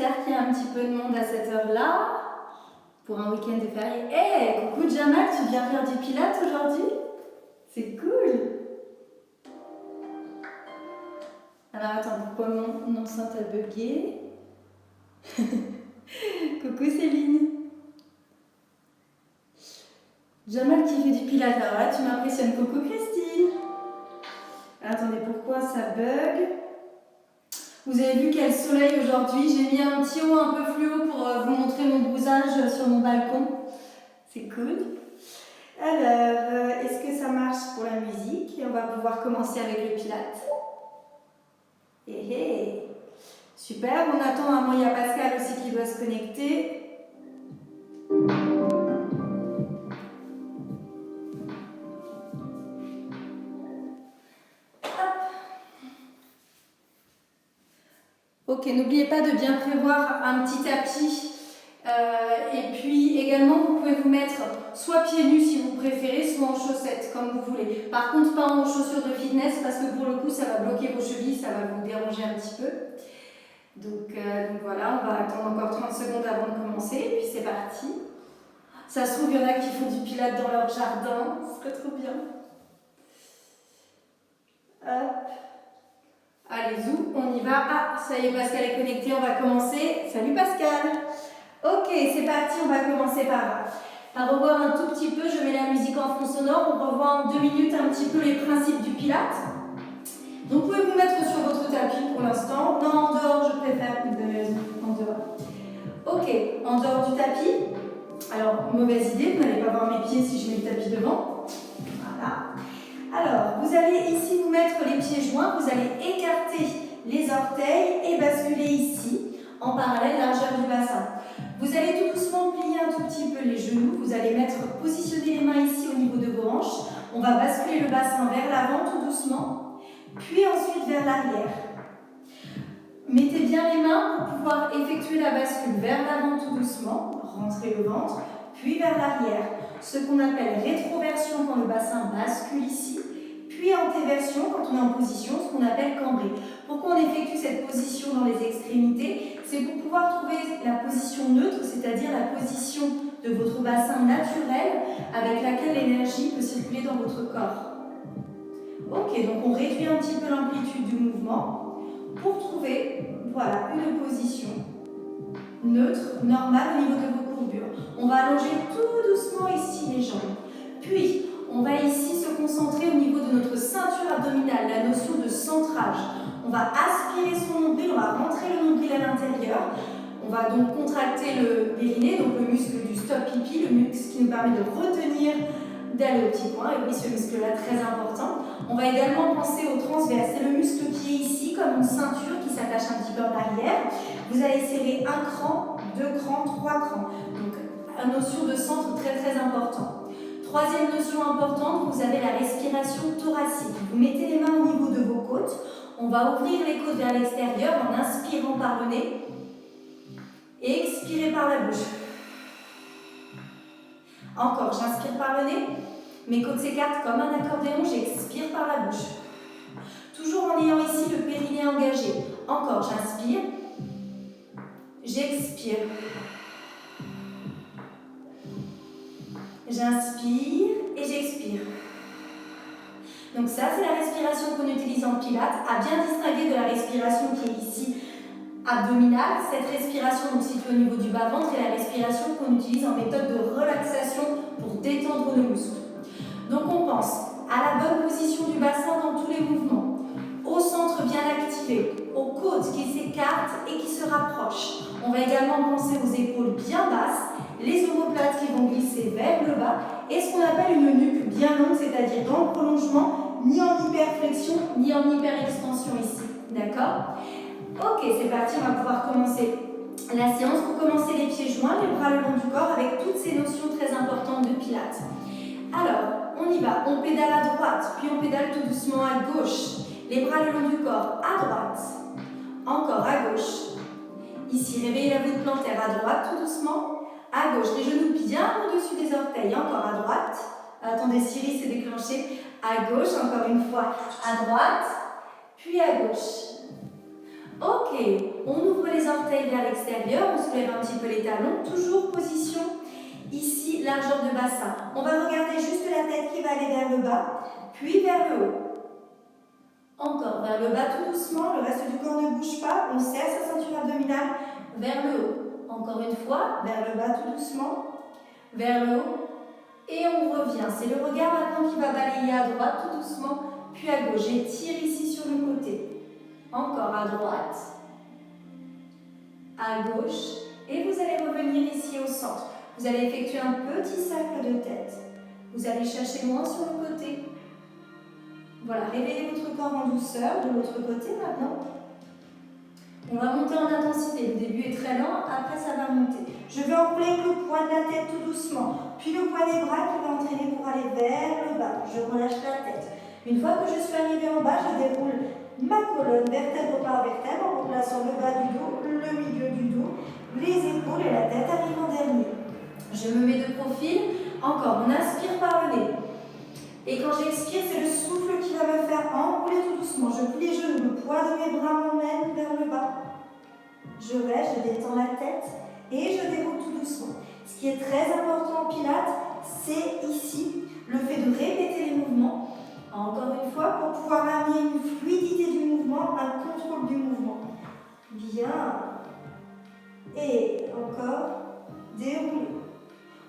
J'espère qu'il y a un petit peu de monde à cette heure-là, pour un week-end de férié. Hey, coucou Jamal, tu viens faire du pilates aujourd'hui? C'est cool! Alors attends, pourquoi mon enceinte a bugué? Coucou Céline! Jamal qui fait du pilates, alors là tu m'impressionnes. Coucou Christine! Attendez, pourquoi ça bug? Vous avez vu quel soleil aujourd'hui, j'ai mis un petit haut un peu fluo pour vous montrer mon bronzage sur mon balcon. C'est cool. Alors, est-ce que ça marche pour la musique? Et on va pouvoir commencer avec le pilates. Super, on attend, à moi il y a Pascal aussi qui doit se connecter. Ok, n'oubliez pas de bien prévoir un petit tapis. Et puis également, vous pouvez vous mettre soit pieds nus si vous préférez, soit en chaussettes, comme vous voulez. Par contre, pas en chaussures de fitness parce que pour le coup, ça va bloquer vos chevilles, ça va vous déranger un petit peu. Donc voilà, on va attendre encore 30 secondes avant de commencer. Et puis c'est parti. Ça se trouve, il y en a qui font du pilates dans leur jardin. Ce serait trop bien. Hop. Allez, zou, on y va. Ah, ça y est, Pascal est connecté, on va commencer. Salut Pascal! Ok, c'est parti, on va commencer par revoir un tout petit peu. Je mets la musique en fond sonore. On revoit en 2 minutes un petit peu les principes du pilates. Donc, vous pouvez vous mettre sur votre tapis pour l'instant. Non, en dehors, je préfère. Vous avez raison, en dehors. Ok, en dehors du tapis. Alors, mauvaise idée, vous n'allez pas voir mes pieds si je mets le tapis devant. Voilà. Alors, vous allez ici vous mettre les pieds joints, vous allez écarter les orteils et basculer ici, en parallèle largeur du bassin. Vous allez tout doucement plier un tout petit peu les genoux, vous allez positionner les mains ici au niveau de vos hanches. On va basculer le bassin vers l'avant tout doucement, puis ensuite vers l'arrière. Mettez bien les mains pour pouvoir effectuer la bascule vers l'avant tout doucement, rentrez le ventre, puis vers l'arrière. Ce qu'on appelle rétroversion quand le bassin bascule ici, puis antéversion quand on est en position, ce qu'on appelle cambré. Pourquoi on effectue cette position dans les extrémités? C'est pour pouvoir trouver la position neutre, c'est-à-dire la position de votre bassin naturel avec laquelle l'énergie peut circuler dans votre corps. Ok, donc on réduit un petit peu l'amplitude du mouvement pour trouver, voilà, une position neutre, normale au niveau de vos courbures. On va allonger tout doucement ici les jambes. Puis, on va ici se concentrer au niveau de notre ceinture abdominale, la notion de centrage. On va aspirer son nombril, on va rentrer le nombril à l'intérieur. On va donc contracter le périnée, donc le muscle du stop pipi, le muscle qui nous permet de retenir, d'aller au petit point. Et oui, ce muscle-là, très important. On va également penser au transverse. C'est le muscle qui est ici, comme une ceinture qui s'attache un petit peu en arrière. Vous allez serrer un cran, 2 crans, 3 crans. Donc, une notion de centre très très important. Troisième notion importante, vous avez la respiration thoracique. Vous mettez les mains au niveau de vos côtes. On va ouvrir les côtes vers l'extérieur en inspirant par le nez et expirez par la bouche. Encore, j'inspire par le nez, mes côtes s'écartent comme un accordéon, j'expire par la bouche. Toujours en ayant ici le périnée engagé. Encore, j'inspire, j'expire. J'inspire et j'expire. Donc ça, c'est la respiration qu'on utilise en pilates, à bien distinguer de la respiration qui est ici abdominale. Cette respiration donc située au niveau du bas-ventre est la respiration qu'on utilise en méthode de relaxation pour détendre nos muscles. Donc on pense à la bonne position du bassin dans tous les mouvements, au centre bien activé, aux côtes qui s'écartent et qui se rapprochent. On va également penser aux épaules bien basses, les omoplates qui vont glisser vers le bas et ce qu'on appelle une nuque bien longue, c'est-à-dire dans le prolongement, ni en hyperflexion, ni en hyperextension ici. D'accord? Ok, c'est parti, on va pouvoir commencer la séance. Pour commencer, les pieds joints, les bras le long du corps avec toutes ces notions très importantes de pilates. Alors, on y va, on pédale à droite, puis on pédale tout doucement à gauche. Les bras le long du corps, à droite, encore à gauche. Ici, réveillez la voûte plantaire à droite, tout doucement. À gauche, les genoux bien au-dessus des orteils, encore à droite. Attendez, Cyril s'est déclenché. À gauche, encore une fois, à droite, puis à gauche. Ok, on ouvre les orteils vers l'extérieur, on soulève un petit peu les talons, toujours position ici, largeur de bassin. On va regarder juste la tête qui va aller vers le bas, puis vers le haut. Encore vers le bas tout doucement, le reste du corps ne bouge pas, on serre sa ceinture abdominale vers le haut. Encore une fois, vers le bas tout doucement, vers le haut, et on revient. C'est le regard maintenant qui va balayer à droite tout doucement, puis à gauche. J'étire ici sur le côté. Encore à droite, à gauche, et vous allez revenir ici au centre. Vous allez effectuer un petit cercle de tête. Vous allez chercher loin sur le côté. Voilà, réveillez votre corps en douceur de l'autre côté maintenant. On va monter en intensité. Le début est très lent, après ça va monter. Je vais enrouler le poids de la tête tout doucement, puis le poids des bras qui va entraîner pour aller vers le bas. Je relâche la tête. Une fois que je suis arrivée en bas, je déroule ma colonne vertèbre par vertèbre en replaçant le bas du dos, le milieu du dos, les épaules et la tête arrivent en dernier. Je me mets de profil. Encore, on inspire par le nez. Et quand j'expire, c'est le souffle qui va me faire enrouler tout doucement. Je plie les genoux, le poids de mes bras m'emmène vers le bas. Je reste, je détends la tête et je déroule tout doucement. Ce qui est très important en pilates, c'est ici le fait de répéter les mouvements. Encore une fois, pour pouvoir amener une fluidité du mouvement, un contrôle du mouvement. Bien. Et encore, dérouler.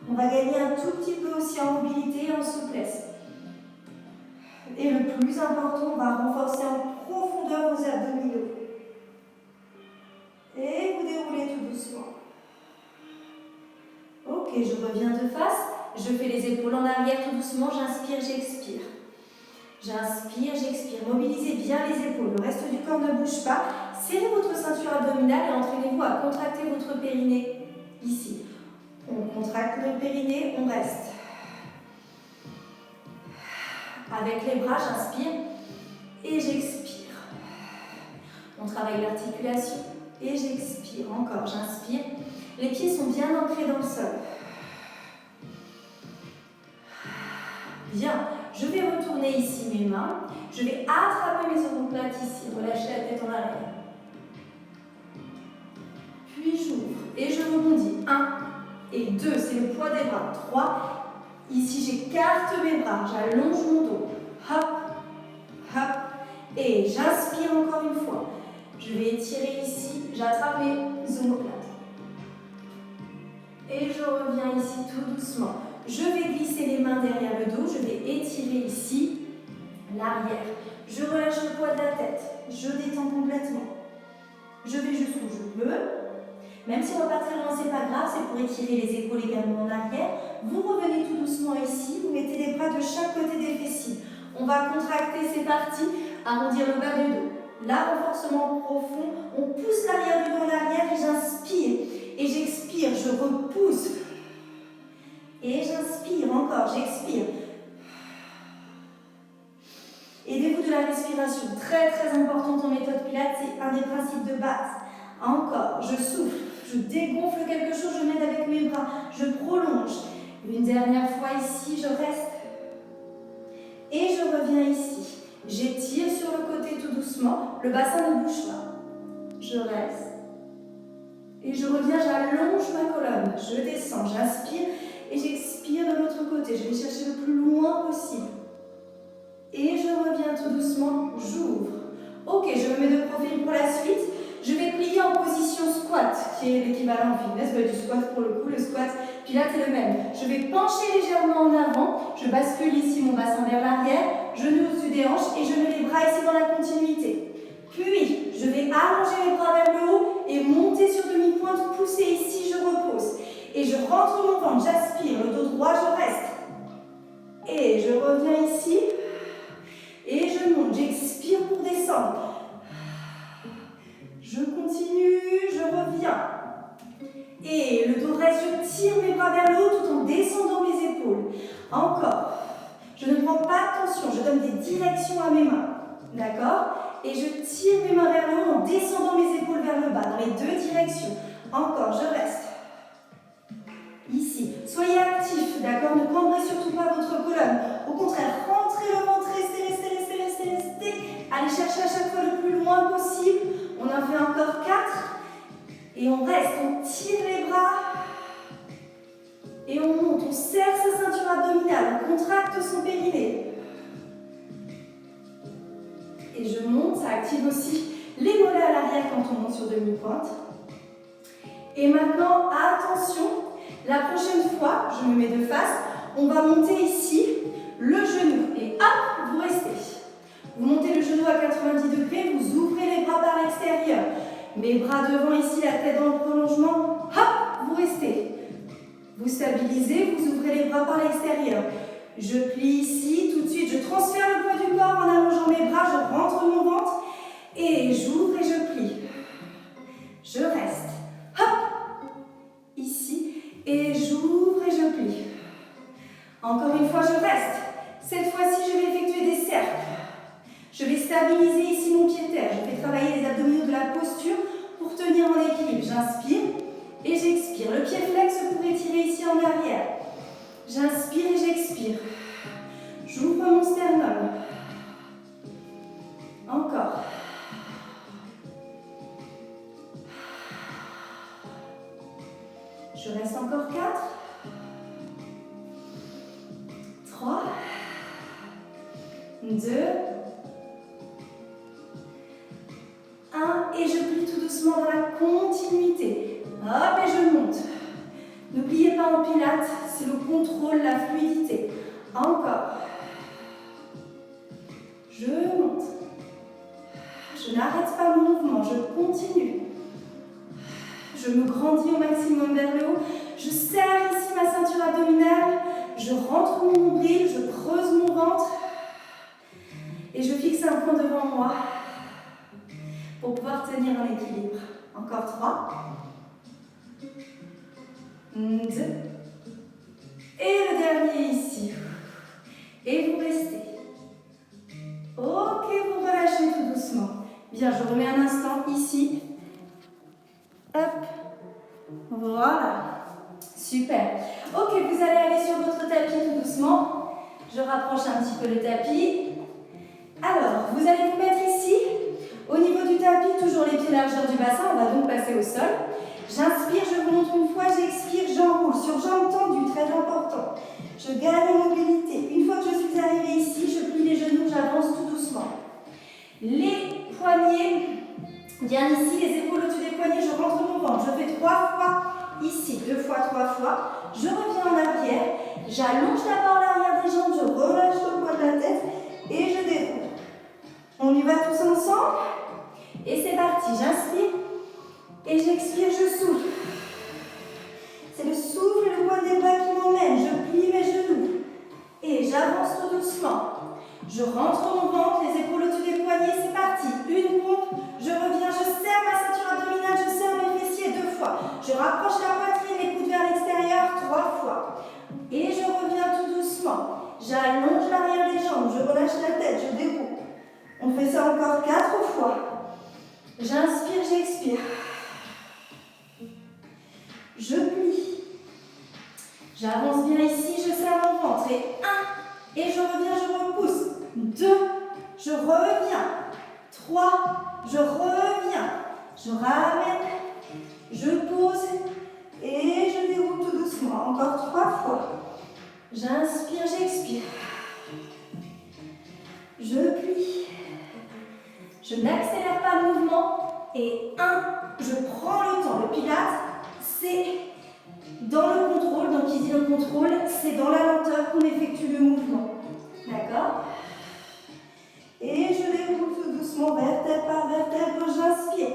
On va gagner un tout petit peu aussi en mobilité et en souplesse. Et le plus important, on va renforcer en profondeur vos abdominaux. Et vous déroulez tout doucement. Ok, je reviens de face. Je fais les épaules en arrière tout doucement. J'inspire, j'expire. J'inspire, j'expire. Mobilisez bien les épaules. Le reste du corps ne bouge pas. Serrez votre ceinture abdominale et entraînez-vous à contracter votre périnée ici. On contracte le périnée, on reste. Avec les bras, j'inspire et j'expire. On travaille l'articulation et j'expire. Encore, j'inspire. Les pieds sont bien ancrés dans le sol. Bien. Je vais retourner ici mes mains. Je vais attraper mes omoplates ici. Relâcher la tête en arrière. Puis j'ouvre et je rebondis. 1 et 2, c'est le poids des bras. 3. Ici, j'écarte mes bras, j'allonge mon dos. Hop, hop. Et j'inspire encore une fois. Je vais étirer ici, j'attrape mes omoplates. Et je reviens ici tout doucement. Je vais glisser les mains derrière le dos, je vais étirer ici l'arrière. Je relâche le poids de la tête, je détends complètement. Je vais jusqu'où je peux. Même si on ne va pas très loin, c'est pas grave, c'est pour étirer les épaules également en arrière. Vous revenez tout doucement ici, vous mettez les bras de chaque côté des fessiers. On va contracter, c'est parti, arrondir le bas du dos. Là, renforcement profond, on pousse l'arrière du dos en arrière et j'inspire. Et j'expire, je repousse. Et j'inspire encore, j'expire. Aidez-vous de la respiration, très très importante en méthode Pilates, c'est un des principes de base. Encore, je souffle, je dégonfle quelque chose, je m'aide avec mes bras, je prolonge. Une dernière fois ici, je reste. Et je reviens ici. J'étire sur le côté tout doucement, le bassin ne bouge pas. Je reste. Et je reviens, j'allonge ma colonne, je descends, j'inspire et j'expire de l'autre côté. Je vais chercher le plus loin possible. Et je reviens tout doucement, j'ouvre. Ok, je me mets de profil pour la suite. Je vais plier en position squat, qui est l'équivalent en fitness du squat pour le coup. Le squat Pilates est le même. Je vais pencher légèrement en avant. Je bascule ici mon bassin vers l'arrière, genoux au-dessus des hanches et je mets les bras ici dans la continuité. Puis, je vais allonger les bras vers le haut et monter sur demi-pointe, pousser ici, je repose. Et je rentre mon ventre, j'aspire, le dos droit, je reste. Et je reviens ici. Et je monte, j'expire pour descendre. Je continue, je reviens. Et le dos reste, je tire mes bras vers le haut tout en descendant mes épaules. Encore. Je ne prends pas attention, je donne des directions à mes mains. D'accord? Et je tire mes mains vers le haut en descendant mes épaules vers le bas, dans les deux directions. Encore, je reste. Ici. Soyez actifs, d'accord? Ne cambrez surtout pas votre colonne. Au contraire, rentrez le ventre, restez. Allez chercher à chaque fois le plus loin possible. On fait encore 4. Et on reste, on tire les bras. Et on monte, on serre sa ceinture abdominale, on contracte son périnée. Et je monte, ça active aussi les mollets à l'arrière quand on monte sur demi-pointe. Et maintenant, attention, la prochaine fois, je me mets de face, on va monter ici le genou. Et hop, vous restez. Vous montez le genou à 90 degrés, vous ouvrez les bras par l'extérieur. Mes bras devant ici, la tête dans le prolongement, hop, vous restez. Vous stabilisez, vous ouvrez les bras par l'extérieur. Je plie ici, tout de suite, je transfère le poids du corps en allongeant mes bras, je rentre mon ventre et j'ouvre et je plie. Je reste. Hop, ici, et j'ouvre et je plie. Encore une fois, je reste. Cette fois-ci, je vais effectuer des cercles. Je vais stabiliser ici mon pied terre. Je vais travailler les abdominaux de la posture pour tenir en équilibre. J'inspire et j'expire. Le pied flex pour étirer ici en arrière. J'inspire et j'expire. J'ouvre mon sternum. Encore. Je reste encore 4. 3. 2. 1. Et je plie tout doucement dans la continuité. Hop, et je monte. N'oubliez pas en pilates, c'est le contrôle, la fluidité. Encore. Je monte. Je n'arrête pas mon mouvement, je continue. Je me grandis au maximum vers le haut. Je serre ici ma ceinture abdominale. Je rentre mon nombril, je creuse mon ventre. Et je fixe un point devant moi pour pouvoir tenir en équilibre. Encore 3. 2. Et le dernier ici. Et vous restez. Ok, vous relâchez tout doucement. Bien, je remets un instant ici. Hop. Voilà. Super. Ok, vous allez aller sur votre tapis tout doucement. Je rapproche un petit peu le tapis. Alors, vous allez vous mettre ici. Au niveau du tapis, toujours les pieds largeur du bassin. On va donc passer au sol. J'inspire, je vous montre une fois, j'expire, j'enroule sur jambes tendues, très important. Je gagne en mobilité. Une fois que je suis arrivée ici, je plie les genoux, j'avance tout doucement. Les poignets viennent ici, les épaules au-dessus des poignets, je rentre mon ventre. Je fais 3 fois ici, 2 fois, 3 fois. Je reviens en arrière, j'allonge d'abord l'arrière des jambes, je relâche le poids de la tête et je déroule. On y va tous ensemble. Et c'est parti, j'inspire. Et j'expire, je souffle. C'est le souffle et le poids des bras qui m'emmène. Je plie mes genoux. Et j'avance tout doucement. Je rentre mon ventre, les épaules au-dessus des poignets, c'est parti. Une pompe, je reviens, je serre ma ceinture abdominale, je serre mes fessiers 2 fois. Je rapproche la poitrine, les coudes vers l'extérieur 3 fois. Et je reviens tout doucement. J'allonge l'arrière des jambes, je relâche la tête, je déroule. On fait ça encore 4 fois. J'inspire, j'expire. Je plie. J'avance bien ici, je serre mon ventre. Et 1, et je reviens, je repousse. 2, je reviens. 3, je reviens. Je ramène, je pose et je déroule tout doucement. Encore 3 fois. J'inspire, j'expire. Je plie. Je n'accélère pas le mouvement. Et 1, je prends le temps. Le pilates, c'est dans le contrôle, donc qui dit le contrôle, c'est dans la lenteur qu'on effectue le mouvement. D'accord? Et je déroule tout doucement, vertèbre par vertèbre, j'inspire.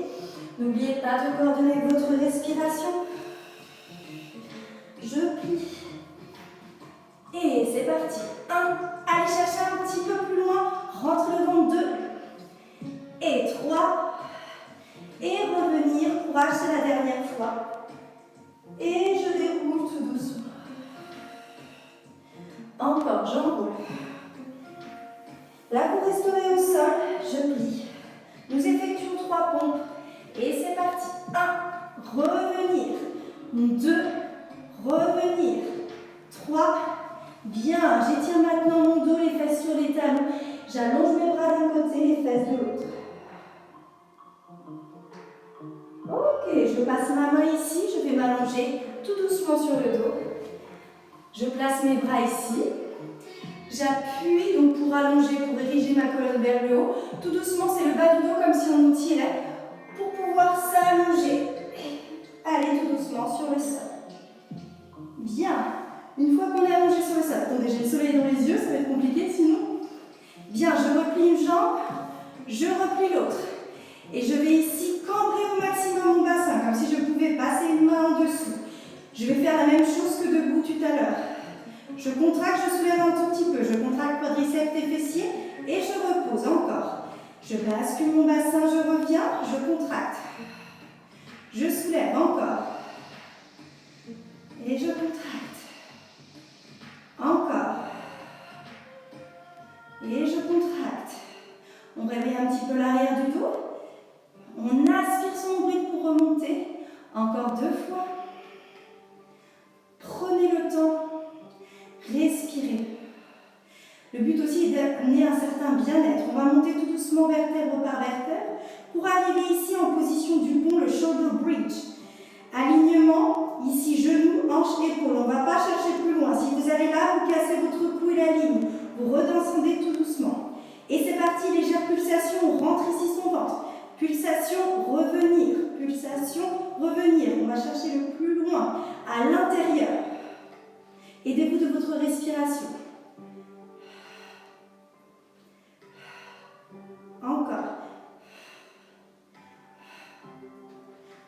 N'oubliez pas de coordonner votre respiration. Je plie. Et c'est parti. 1, allez chercher un petit peu plus loin, rentre le ventre. 2 et 3. Et revenir pour acheter la dernière fois. Et je déroule tout doucement. Encore, j'enroule. Là, pour restaurer au sol, je plie. Nous effectuons 3 pompes. Et c'est parti. 1, revenir. 2, revenir. 3, bien. J'étire maintenant mon dos, les fesses sur les talons. J'allonge mes bras d'un côté, les fesses de l'autre. Ok, je passe ma main ici, je vais m'allonger tout doucement sur le dos. Je place mes bras ici. J'appuie donc pour allonger, pour ériger ma colonne vers le haut. Tout doucement, c'est le bas du dos comme si on nous tirait pour pouvoir s'allonger. Allez tout doucement sur le sol. Bien. Une fois qu'on est allongé sur le sol, attendez, j'ai le soleil dans les yeux, ça va être compliqué sinon. Bien, je replie une jambe, je replie l'autre. Et je vais ici cambrer au maximum mon bassin, comme si je pouvais passer une main en dessous. Je vais faire la même chose que debout tout à l'heure. Je contracte, je soulève un tout petit peu. Je contracte quadriceps et fessiers et je repose encore. Je bascule mon bassin, je reviens, je contracte. Je soulève encore. Et je contracte. Encore. Et je contracte. On réveille un petit peu l'arrière du dos. On aspire son nombril pour remonter. Encore 2 fois. Prenez le temps. Respirez. Le but aussi est d'amener un certain bien-être. On va monter tout doucement vertèbre par vertèbre pour arriver ici en position du pont, le shoulder bridge. Alignement, ici genou, hanche, épaule. On ne va pas chercher plus loin. Si vous allez là, vous cassez votre cou et la ligne. Vous redescendez tout doucement. Et c'est parti, légère pulsation, on rentre ici son ventre. Pulsation, revenir. Pulsation, revenir. On va chercher le plus loin, à l'intérieur. Aidez-vous de votre respiration. Encore.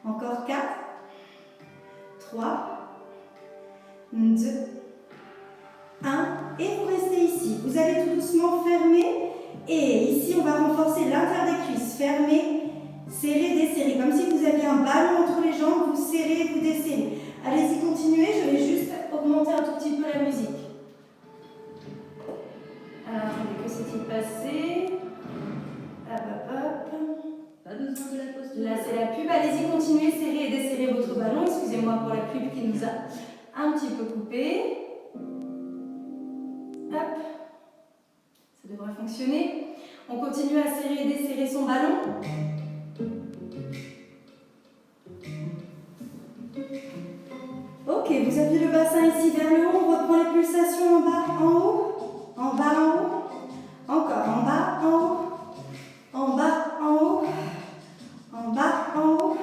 Encore 4, 3, 2, 1. Et vous restez ici. Vous allez tout doucement fermer. Et ici, on va renforcer l'intérieur des cuisses. Fermer, serrer, desserrer. Comme si vous aviez un ballon entre les jambes. Vous serrez, vous desserrez. Allez-y, continuez. Je vais juste augmenter un tout petit peu la musique. Alors, attendez, que s'est-il passé? Hop, hop, hop. Pas besoin de la posture. Là, c'est la pub. Allez-y, continuez, serrez et desserrez votre ballon. Excusez-moi pour la pub qui nous a un petit peu coupé. Hop. Ça devrait fonctionner. On continue à serrer et desserrer son ballon. Ok, vous appuyez le bassin ici vers le haut. On reprend les pulsations en bas, en haut. En bas, en haut. Encore en bas, en haut. En bas, en haut. En bas, en haut.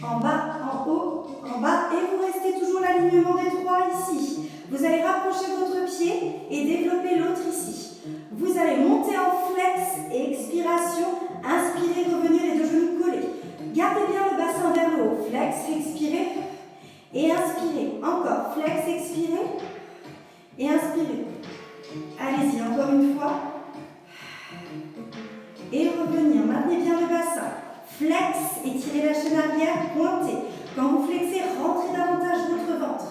En bas, en haut. En bas. Et vous restez toujours l'alignement des 3 ici. Vous allez rapprocher votre pied et développer l'autre ici. Vous allez monter en flex et expiration. Inspirez, revenez les 2 genoux collés. Gardez bien le bassin vers le haut. Flex, expirez. Et inspirez. Encore. Flex, expirez. Et inspirez. Allez-y, encore une fois. Et revenir. Maintenez bien le bassin. Flex, étirez la chaîne arrière, pointez. Quand vous flexez, rentrez davantage votre ventre.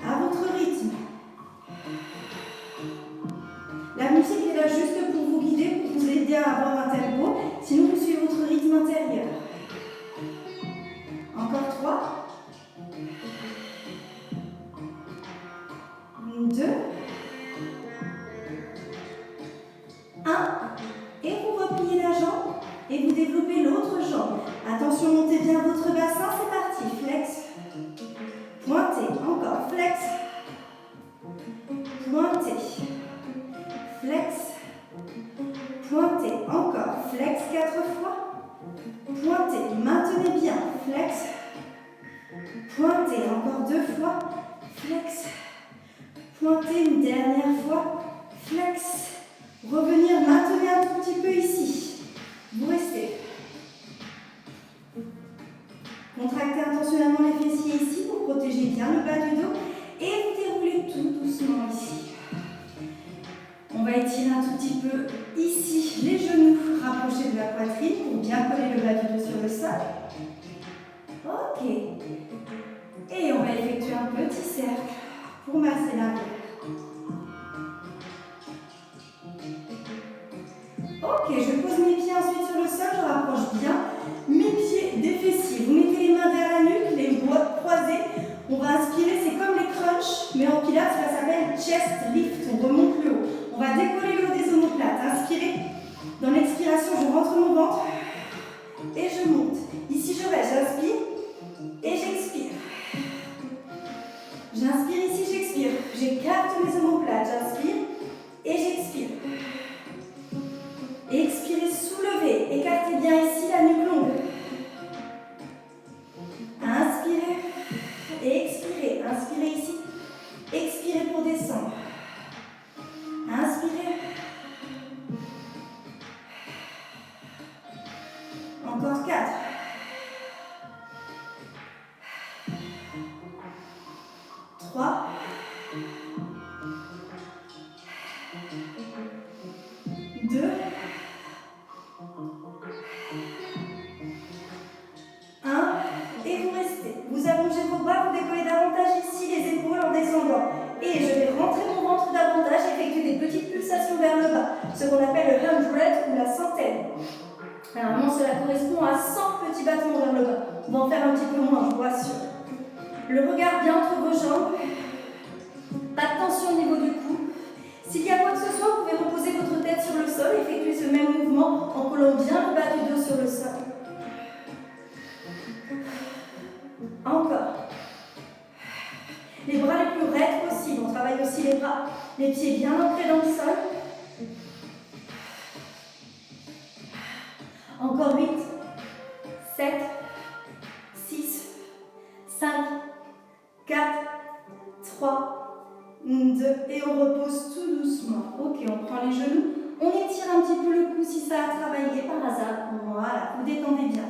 À votre rythme. La musique est là juste pour vous guider, pour vous aider à avoir un tempo. Sinon, vous suivez votre rythme intérieur. Encore 3. 2. 1. Et vous repliez la jambe et vous développez l'autre jambe. Attention, montez bien votre bassin, c'est parti. Flex. Pointez. Encore. Flex. Pointez. Flex. Pointez. Encore. Flex 4 fois. Pointez. Maintenez bien. Flex. Pointez. Encore 2 fois. Flex. Pointez une dernière fois. Flex. Revenir, maintenez un tout petit peu ici. Vous restez. Contractez intentionnellement les fessiers ici pour protéger bien le bas du dos. Et vous déroulez tout doucement ici. On va étirer un tout petit peu ici les genoux rapprochés de la poitrine pour bien coller le bas du dos sur le sol. Ok. Et on va effectuer un petit cercle pour masser l'arrière. Ok, je pose mes pieds ensuite sur le sol, je rapproche bien mes pieds des fessiers. Vous mettez les mains derrière la nuque, les bras croisés. On va inspirer, c'est comme les crunchs, mais en pilates, ça s'appelle chest lift. On remonte le haut. On va décoller le haut des omoplates. Inspirez. Dans l'expiration, je rentre mon ventre et je monte. Ici, je reste. Encore 4. 3. 2. 1. Et vous restez. Vous allongez vos bras, vous décollez davantage ici les épaules en descendant. Et je vais rentrer mon ventre davantage, effectuer des petites pulsations vers le bas, ce qu'on appelle le 100 ou la centaine. Normalement, cela correspond à 100 petits battements vers le bas. On va en faire un petit peu moins, je vous rassure. Le regard bien entre vos jambes. Pas de tension au niveau du cou. S'il y a quoi que ce soit, vous pouvez reposer votre tête sur le sol, effectuer ce même mouvement en collant bien le bas du dos sur le sol. Encore. Les bras les plus raides possibles. On travaille aussi les bras, les pieds bien ancrés dans le sol. Encore 8, 7, 6, 5, 4, 3, 2, et on repose tout doucement. Ok, on prend les genoux, on étire un petit peu le cou si ça a travaillé par hasard. Voilà, vous détendez bien.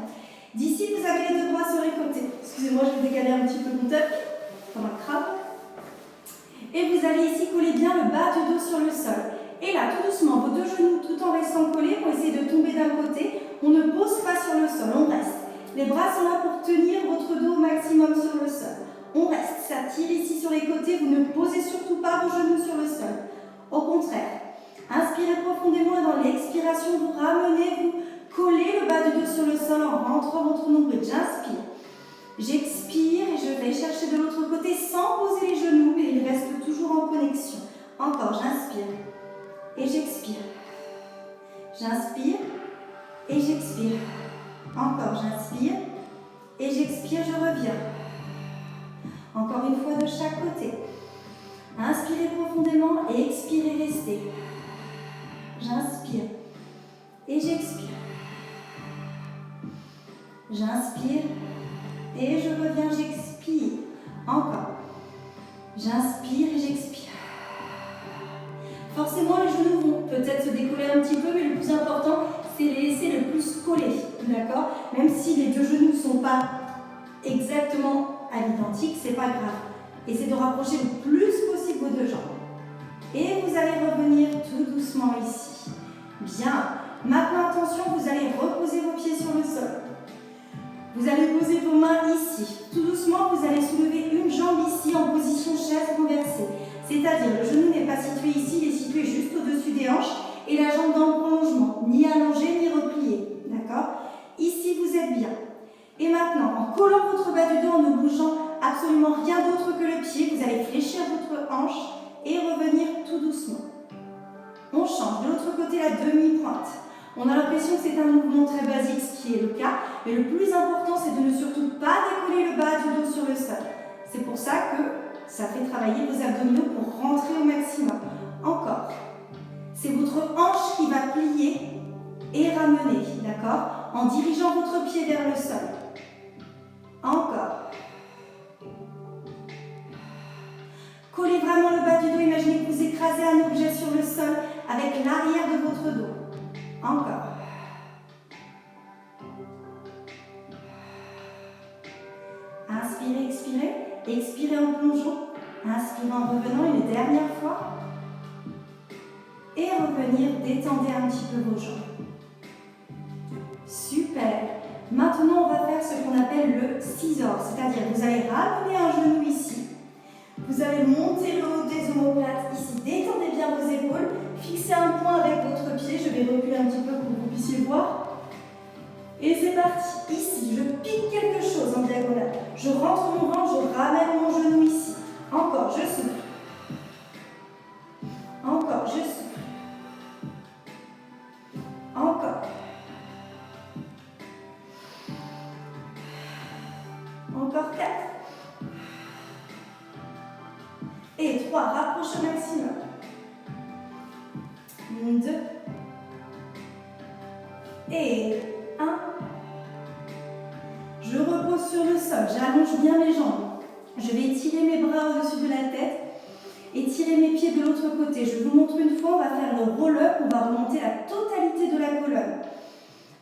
D'ici, vous avez les deux bras sur les côtés. Excusez-moi, je vais décaler un petit peu mon tapis, comme un crabe. Et vous allez ici coller bien le bas du dos sur le sol. Et là, tout doucement, vos deux genoux, tout en restant collés, vont essayer de tomber d'un côté. On ne pose pas sur le sol, on reste. Les bras sont là pour tenir votre dos au maximum sur le sol. On reste, ça tire ici sur les côtés, vous ne posez surtout pas vos genoux sur le sol. Au contraire, inspirez profondément et dans l'expiration, vous ramenez, vous collez le bas du dos sur le sol en rentrant votre nombril. J'inspire. J'expire et je vais chercher de l'autre côté sans poser les genoux, mais il reste toujours en connexion. Encore, j'inspire et j'expire. J'inspire et j'expire. Encore, j'inspire et j'expire, je reviens. Encore une fois de chaque côté. Inspirez profondément et expirez, restez. J'inspire et j'expire. J'inspire et je reviens, j'expire. Encore. J'inspire et j'expire. Forcément, les genoux vont peut-être se décoller un petit peu, mais le plus important, c'est les laisser le plus collés. D'accord? Même si les deux genoux ne sont pas exactement à l'identique, c'est pas grave. Essayez de rapprocher le plus possible vos deux jambes. Et vous allez revenir tout doucement ici. Bien. Maintenant, attention, vous allez reposer vos pieds sur le sol. Vous allez poser vos mains ici. Tout doucement, vous allez soulever une jambe ici en position chaise renversée. C'est-à-dire, le genou n'est pas situé ici, il est situé juste au-dessus des hanches et la jambe dans le prolongement, ni allongée ni repliée. D'accord? Ici, vous êtes bien. Et maintenant, en collant votre bas du dos, en ne bougeant absolument rien d'autre que le pied, vous allez fléchir votre hanche et revenir tout doucement. On change. De l'autre côté, la demi-pointe. On a l'impression que c'est un mouvement très basique, ce qui est le cas, mais le plus important, c'est de ne surtout pas décoller le bas du dos sur le sol. C'est pour ça que ça fait travailler vos abdominaux pour rentrer au maximum. Encore. C'est votre hanche qui va plier et ramener, d'accord? En dirigeant votre pied vers le sol. Encore. Collez vraiment le bas du dos. Imaginez que vous écrasez un objet sur le sol avec l'arrière de votre dos. Encore. Inspirez, expirez. Expirez en plongeant. Inspirez en revenant une dernière fois. Et revenir, détendez un petit peu vos jambes. Super. Maintenant, on va faire ce qu'on appelle le scissor, c'est-à-dire vous allez ramener un genou ici. Vous allez monter le haut des omoplates ici. Détendez bien vos épaules. Fixez un point avec votre pied. Je vais reculer un petit peu pour que vous puissiez voir. Et c'est parti. Ici, je pique quelque chose en diagonale. Je rentre mon ventre, je ramène mon genou ici. Encore, je souffle. Encore, je souffle. Encore. Encore 4. Et 3. Rapproche au maximum. 2. Et 1. Je repose sur le sol. J'allonge bien mes jambes. Je vais étirer mes bras au-dessus de la tête. Étirer mes pieds de l'autre côté. Je vous montre une fois. On va faire le roll-up. On va remonter la totalité de la colonne.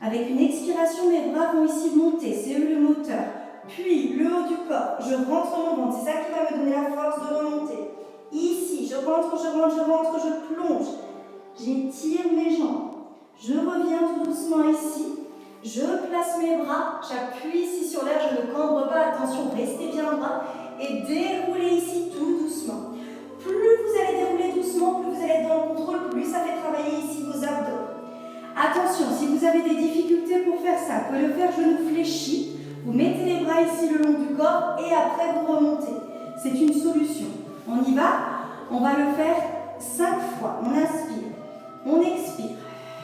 Avec une expiration, mes bras vont ici monter, c'est eux le moteur. Puis le haut du corps, je rentre mon ventre, c'est ça qui va me donner la force de remonter. Ici, je rentre, je plonge. J'étire mes jambes. Je reviens tout doucement ici. Je place mes bras, j'appuie ici sur l'air, je ne cambre pas, attention, restez bien droit. Et déroulez ici tout doucement. Plus vous allez dérouler doucement, plus vous allez être dans le contrôle, plus ça fait travailler ici vos abdos. Attention, si vous avez des difficultés pour faire ça, vous pouvez le faire genou fléchi. Vous mettez les bras ici le long du corps et après vous remontez. C'est une solution. On y va? On va le faire 5 fois. On inspire, on expire.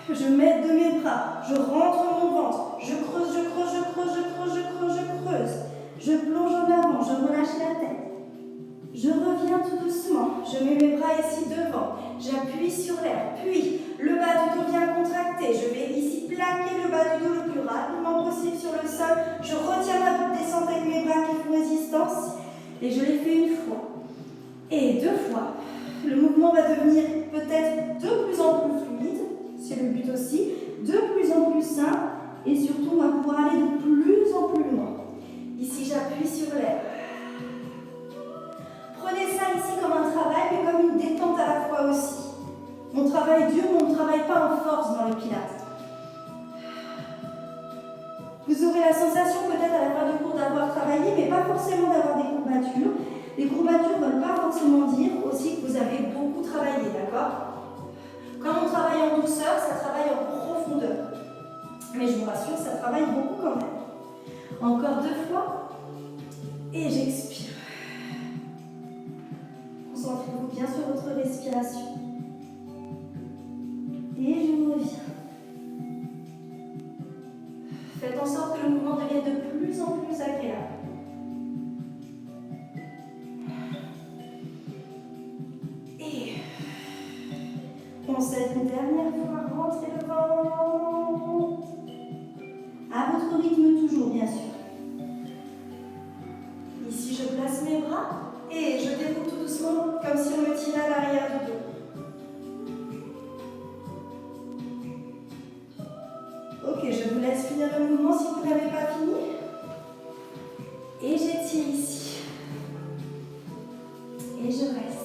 Je mets de mes bras, je rentre mon ventre, je creuse, je creuse, je creuse, je creuse, je creuse, je creuse. Je plonge en avant, je relâche la tête. Je reviens tout doucement, je mets mes bras ici devant, j'appuie sur l'air, puis le bas du dos vient contracter. Je vais ici plaquer le bas du dos le plus rapidement possible sur le sol. Je retiens ma descente avec mes bras qui font résistance et je l'ai fait une fois et 2 fois. Le mouvement va devenir peut-être de plus en plus fluide, c'est le but aussi, de plus en plus simple et surtout on va pouvoir aller de plus en plus loin. Ici j'appuie sur l'air. Prenez ça ici comme un travail mais comme une détente à la fois aussi. On travaille dur mais on ne travaille pas en force dans le pilates. Vous aurez la sensation peut-être à la fin du cours d'avoir travaillé mais pas forcément d'avoir des courbatures. Les courbatures ne veulent pas forcément dire aussi que vous avez beaucoup travaillé, d'accord? Quand on travaille en douceur, ça travaille en profondeur. Mais je vous rassure, ça travaille beaucoup quand même. Encore 2 fois. Et j'expire. Concentrez-vous bien sur votre respiration. Et je reviens. Faites en sorte que le mouvement devienne de plus en plus agréable. Et on s'aide une dernière fois, rentrez le ventre. À votre rythme toujours, bien sûr. Ici, je place mes bras et je déroule tout doucement comme si on me tirait à l'arrière du dos. Ok, je vous laisse finir le mouvement si vous n'avez pas fini. Et j'étire ici. Et je reste.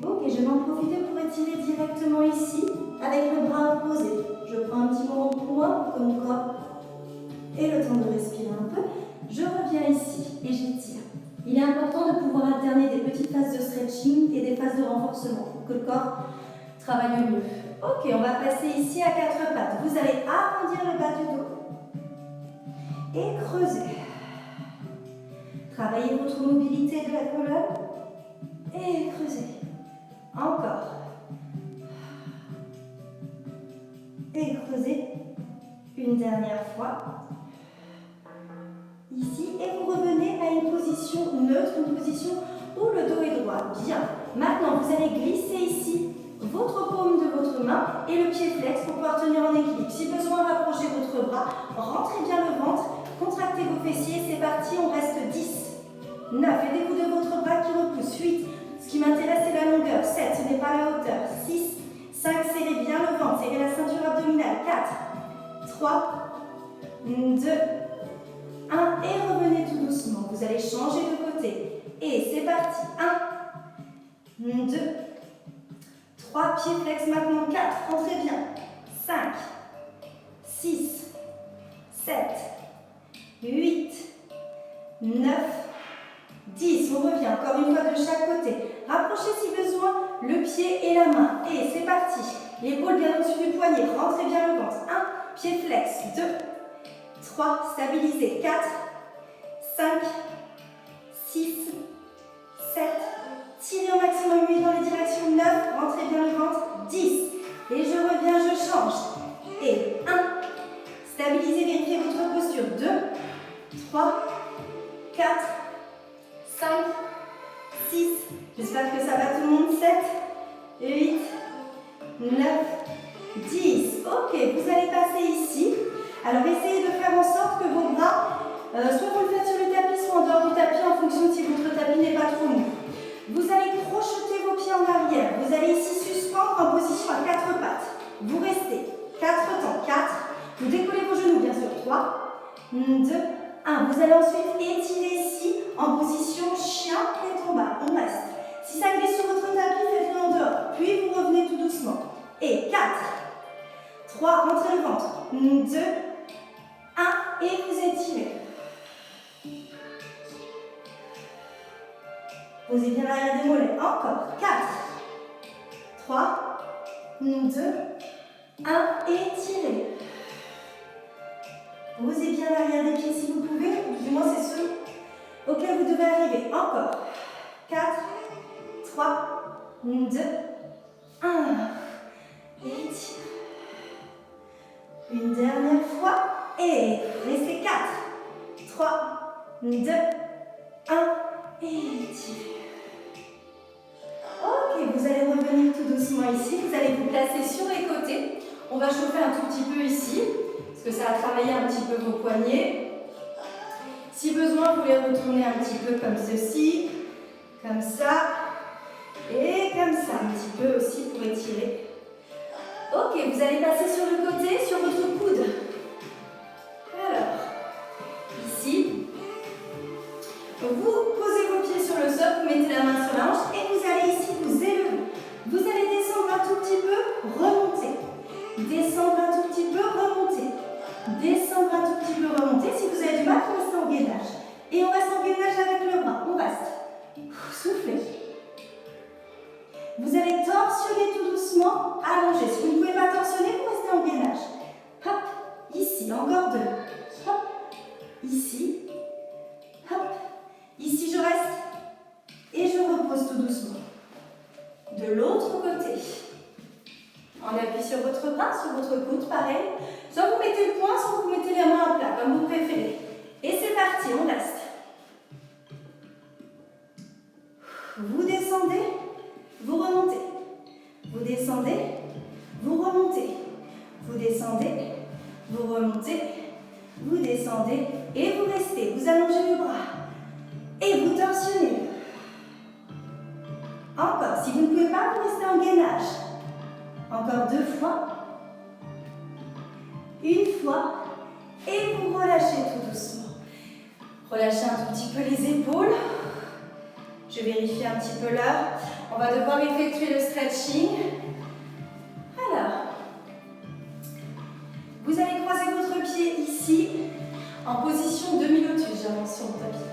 Ok, je vais en profiter pour étirer directement ici avec le bras opposé. Je prends un petit moment pour moi, pour que mon corps ait le temps de respirer un peu. Je reviens ici et j'étire. Il est important de pouvoir alterner des petites phases de stretching et des phases de renforcement pour que le corps travaille mieux. Ok, on va passer ici à 4 pattes. Vous allez arrondir le bas du dos et creuser. Travaillez votre mobilité de la colonne et creusez. Encore. Et creusez une dernière fois. Ici, et vous revenez à une position neutre, une position où le dos est droit. Bien. Maintenant, vous allez glisser ici votre paume de votre main et le pied flex pour pouvoir tenir en équilibre. Si besoin, rapprochez votre bras, rentrez bien le ventre, contractez vos fessiers, c'est parti, on reste 10, 9, aidez-vous de votre bras qui repousse, 8, ce qui m'intéresse c'est la longueur, 7, ce n'est pas la hauteur, 6, 5, serrez bien le ventre, serrez la ceinture abdominale, 4, 3, 2, 1 et revenez tout doucement, vous allez changer de côté et c'est parti, 1, 2, 3, pieds flex maintenant, 4, rentrez bien, 5, 6, 7, 8, 9, 10, on revient encore une fois de chaque côté, rapprochez si besoin le pied et la main, et c'est parti, l'épaule bien au-dessus du poignet, rentrez bien le ventre, 1, pied flex, 2, 3, stabilisez, 4, 5, 6, 7, tirez au maximum 8 dans les directions, 9, rentrez bien le ventre, 10, et je reviens, je change, et 1, stabilisez, vérifiez votre posture, 2, 3, 4, 5, 6, j'espère que ça va tout le monde, 7, 8, 9, 10, ok, vous allez passer ici, alors essayez de faire en sorte que vos bras, soit vous le faites sur le tapis, soit en dehors du tapis, en fonction de si votre tapis n'est pas trop mou. Vous allez crocheter vos pieds en arrière, vous allez ici suspendre un 2, 1. Vous allez ensuite étirer ici en position chien tête en bas. On reste. Si ça glisse sur votre tapis, faites-le en dehors. Puis vous revenez tout doucement. Et 4, 3, rentrez le ventre. 2, 1 et vous étirez. Posez bien l'arrière des mollets. Encore. 4, 3, 2, 1 et étirez. Posez bien l'arrière des pieds si vous pouvez, ou du moins c'est ceux auxquels vous devez arriver. Encore. 4, 3, 2, 1. Et étirez. Une dernière fois. Et restez 4, 3, 2, 1. Et étirez. Ok, vous allez revenir tout doucement ici. Vous allez vous placer sur les côtés. On va chauffer un tout petit peu ici, parce que ça va travailler un petit peu vos poignets. Si besoin, vous les retournez un petit peu comme ceci, comme ça, et comme ça, un petit peu aussi pour étirer. Ok, vous allez passer sur le côté, sur votre coude. Alors, ici, vous posez vos pieds sur le sol, vous mettez la main sur la hanche et vous allez ici vous élever. Vous allez descendre un tout petit peu, remonter. Descendre un tout petit peu, remonter. Descendre un tout petit peu, remonter. Si vous avez du mal, vous restez en gainage. Et on reste en gainage avec le bras. On reste. Soufflez. Vous allez torsionner tout doucement, allonger. Si vous ne pouvez pas torsionner, vous restez en gainage. Hop, ici, encore 2. Hop, ici. Hop, ici je reste. Et je repose tout doucement. De l'autre côté. On appuie sur votre bras, sur votre coude, pareil. Soit vous mettez le poing, soit vous mettez les mains à plat, comme vous préférez. Et c'est parti, on reste. Vous descendez, vous remontez. Vous descendez, vous remontez. Vous descendez, vous remontez. Vous descendez et vous restez. Vous allongez le bras. Et vous torsionnez. Encore, si vous ne pouvez pas, vous restez en gainage. Encore 2 fois. Une fois. Et vous relâchez tout doucement. Relâchez un tout petit peu les épaules. Je vérifie un petit peu l'heure. On va devoir effectuer le stretching. Alors, vous allez croiser votre pied ici, en position demi-lotus. J'avance sur le tapis.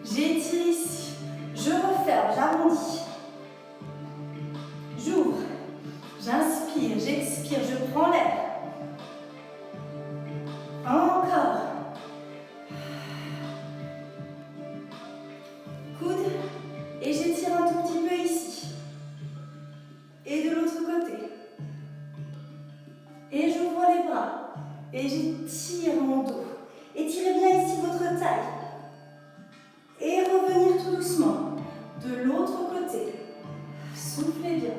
J'étire ici. Je referme, j'arrondis. J'ouvre. J'inspire, j'expire, je prends l'air. Encore. Coude. Et j'étire un tout petit peu ici. Et de l'autre côté. Et j'ouvre les bras. Et j'étire mon dos. Étirez bien ici votre taille. Et revenir tout doucement. De l'autre côté. Soufflez bien.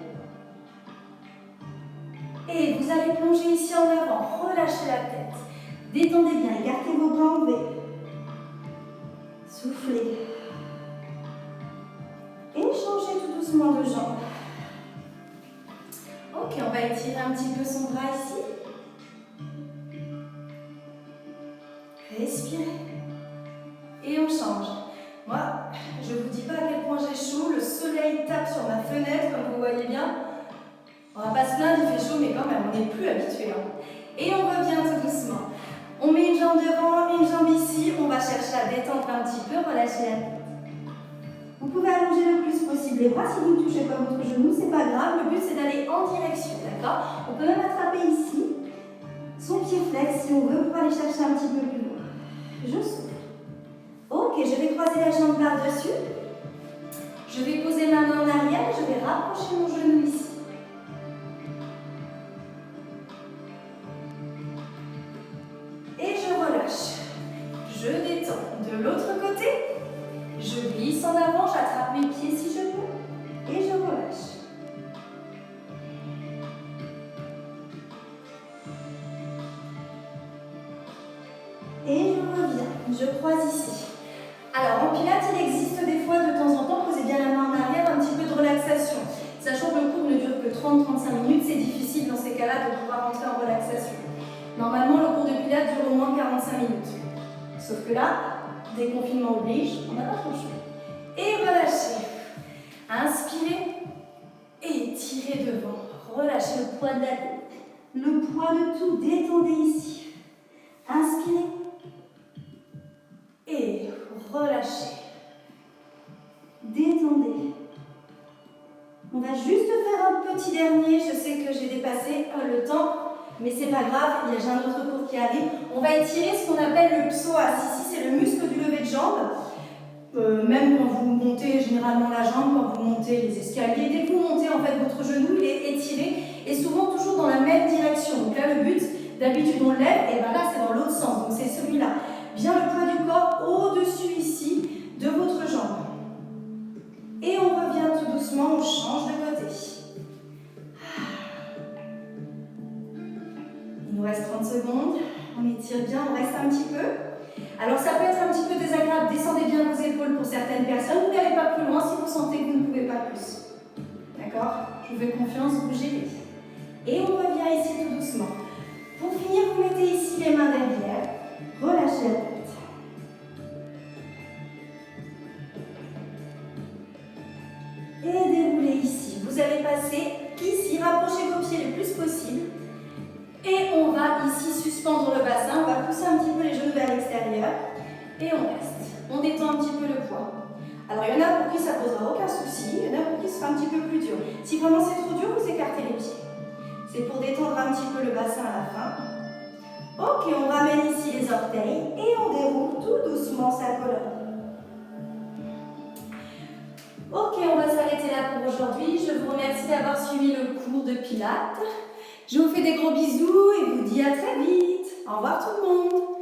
Et vous allez plonger ici en avant. Relâchez la tête. Détendez bien. Écartez vos bras en V. Soufflez. Et changez tout doucement de jambe. Ok, on va étirer un petit peu son bras ici. Respirez. Et on change. Moi, je ne vous dis pas à quel point j'ai chaud. Le soleil tape sur ma fenêtre, comme vous voyez bien. On va pas se plaindre, il fait chaud, mais quand même, on n'est plus habitué. Et on revient tout doucement. On met une jambe devant, une jambe ici. On va chercher à détendre un petit peu, relâcher la tête. Vous pouvez allonger le plus possible les bras. Si vous ne touchez pas votre genou, c'est pas grave. Le but, c'est d'aller en direction, d'accord? On peut même attraper ici son pied flex si on veut pour aller chercher un petit peu plus loin. Je souffle. Ok, je vais croiser la jambe par-dessus. Je vais poser ma main en arrière et je vais rapprocher mon genou ici. Et je relâche. Je détends. De l'autre côté, je glisse en avant, j'attrape mes pieds si je peux. Et je relâche. Et je reviens. Je croise ici. Alors, en pilates, il existe des fois, de temps en temps, posez bien la main en arrière, un petit peu de relaxation. Sachant que le cours ne dure que 30-35 minutes, c'est difficile dans ces cas-là de pouvoir entrer en relaxation. Normalement, le cours de pilates pilates dure au moins 45 minutes. Sauf que là, déconfinement oblige, on n'a pas trop le choix. Et relâchez. Inspirez et tirez devant. Relâchez le poids de la tête, le poids de tout. Détendez ici. Inspirez et relâchez. Détendez. On va juste faire un petit dernier. Je sais que j'ai dépassé le temps, mais c'est pas grave, j'ai un autre cours qui arrive. On va étirer ce qu'on appelle le psoas. Ici, c'est le muscle du lever de jambe. Même quand vous montez généralement la jambe, quand vous montez les escaliers, dès que vous montez en fait votre genou, il est étiré et souvent toujours dans la même direction. Donc là, le but, d'habitude on le lève, et bien là c'est dans l'autre sens. Donc c'est celui-là. Bien le poids du corps au-dessus ici de votre jambe. Et on revient tout doucement, on change de côté. Il nous reste 30 secondes. On étire bien, on reste un petit peu. Alors ça peut être un petit peu désagréable, descendez bien vos épaules pour certaines personnes, vous n'allez pas plus loin si vous sentez que vous ne pouvez pas plus. D'accord? Je vous fais confiance, bougez. Et on revient ici tout doucement. Pour finir, vous mettez ici les mains derrière, relâchez la tête. Et déroulez ici. Vous allez passer ici, rapprochez vos pieds le plus possible. Et on va ici suspendre le bassin, on va pousser un petit peu les genoux vers l'extérieur et on reste. On détend un petit peu le poids. Alors il y en a pour qui ça ne posera aucun souci, il y en a pour qui ce sera un petit peu plus dur. Si vraiment c'est trop dur, vous écartez les pieds. C'est pour détendre un petit peu le bassin à la fin. Ok, on ramène ici les orteils et on déroule tout doucement sa colonne. Ok, on va s'arrêter là pour aujourd'hui. Je vous remercie d'avoir suivi le cours de Pilates. Je vous fais des gros bisous et vous dis à très vite. Au revoir tout le monde.